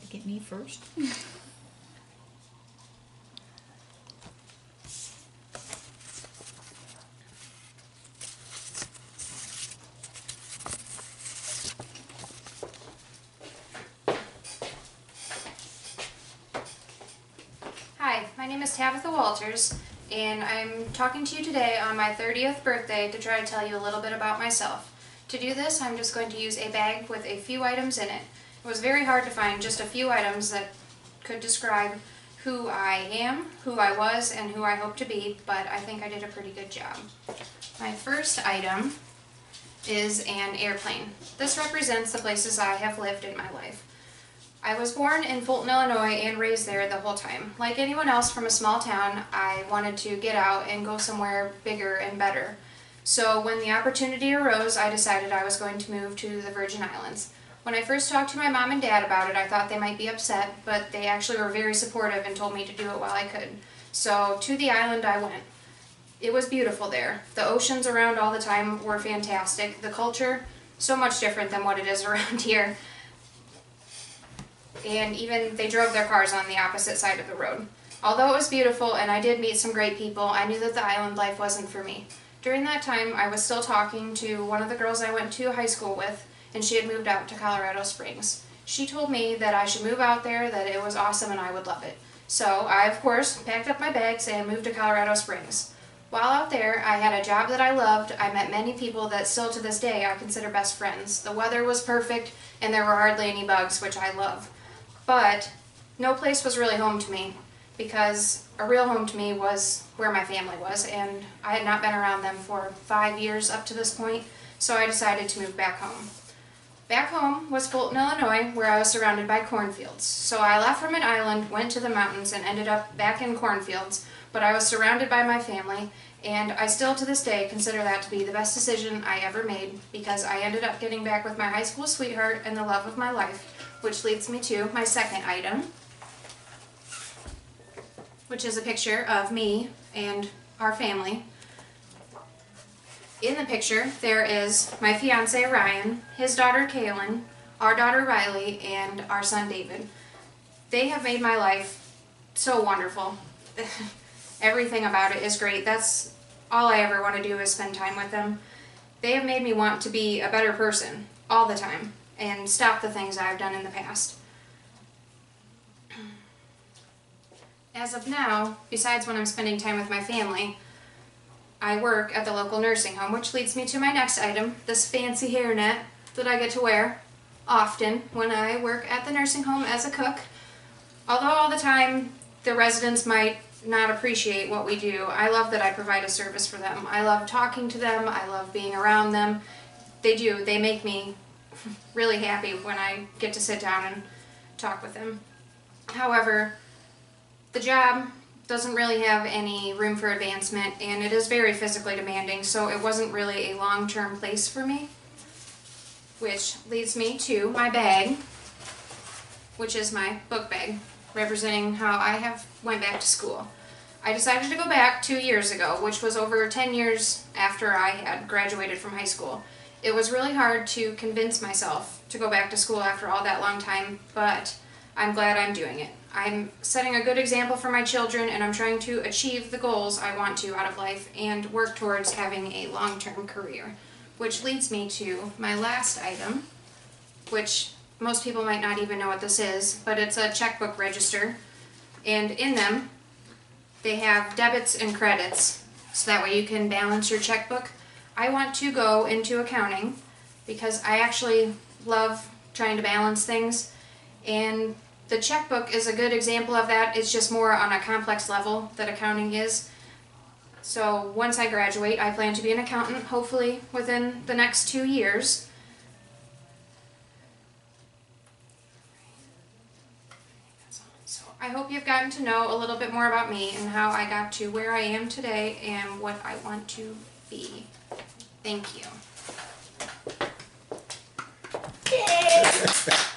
to get me first. Hi, my name is Tabitha Walters, and I'm talking to you today on my 30th birthday to try to tell you a little bit about myself. To do this, I'm just going to use a bag with a few items in it. It was very hard to find just a few items that could describe who I am, who I was, and who I hope to be, but I think I did a pretty good job. My first item is an airplane. This represents the places I have lived in my life. I was born in Fulton, Illinois and raised there the whole time. Like anyone else from a small town, I wanted to get out and go somewhere bigger and better. So when the opportunity arose, I decided I was going to move to the Virgin Islands. When I first talked to my mom and dad about it, I thought they might be upset, but they actually were very supportive and told me to do it while I could. So to the island I went. It was beautiful there. The oceans around all the time were fantastic. The culture, so much different than what it is around here. And even they drove their cars on the opposite side of the road. Although it was beautiful and I did meet some great people, I knew that the island life wasn't for me. During that time, I was still talking to one of the girls I went to high school with, and she had moved out to Colorado Springs. She told me that I should move out there, that it was awesome and I would love it. So I, of course, packed up my bags and moved to Colorado Springs. While out there, I had a job that I loved. I met many people that still to this day I consider best friends. The weather was perfect and there were hardly any bugs, which I love. But no place was really home to me, because a real home to me was where my family was, and I had not been around them for 5 years up to this point, so I decided to move back home. Back home was Fulton, Illinois, where I was surrounded by cornfields. So I left from an island, went to the mountains, and ended up back in cornfields, but I was surrounded by my family, and I still to this day consider that to be the best decision I ever made, because I ended up getting back with my high school sweetheart and the love of my life, which leads me to my second item, which is a picture of me and our family. In the picture, there is my fiance Ryan, his daughter Kaylin, our daughter Riley, and our son David. They have made my life so wonderful. Everything about it is great. That's all I ever want to do is spend time with them. They have made me want to be a better person all the time and stop the things I've done in the past. As of now, besides when I'm spending time with my family, I work at the local nursing home, which leads me to my next item, this fancy hairnet that I get to wear often when I work at the nursing home as a cook. Although all the time the residents might not appreciate what we do, I love that I provide a service for them. I love talking to them, I love being around them. They make me really happy when I get to sit down and talk with them. However, the job doesn't really have any room for advancement, and it is very physically demanding, so it wasn't really a long-term place for me. Which leads me to my bag, which is my book bag, representing how I went back to school. I decided to go back 2 years ago, which was over 10 years after I had graduated from high school. It was really hard to convince myself to go back to school after all that long time, but I'm glad I'm doing it. I'm setting a good example for my children, and I'm trying to achieve the goals I want to out of life and work towards having a long-term career. Which leads me to my last item, which most people might not even know what this is, but it's a checkbook register, and in them they have debits and credits, so that way you can balance your checkbook. I want to go into accounting because I actually love trying to balance things, and the checkbook is a good example of that. It's just more on a complex level that accounting is. So once I graduate, I plan to be an accountant, hopefully within the next 2 years. So I hope you've gotten to know a little bit more about me and how I got to where I am today and what I want to be. Thank you. Yay!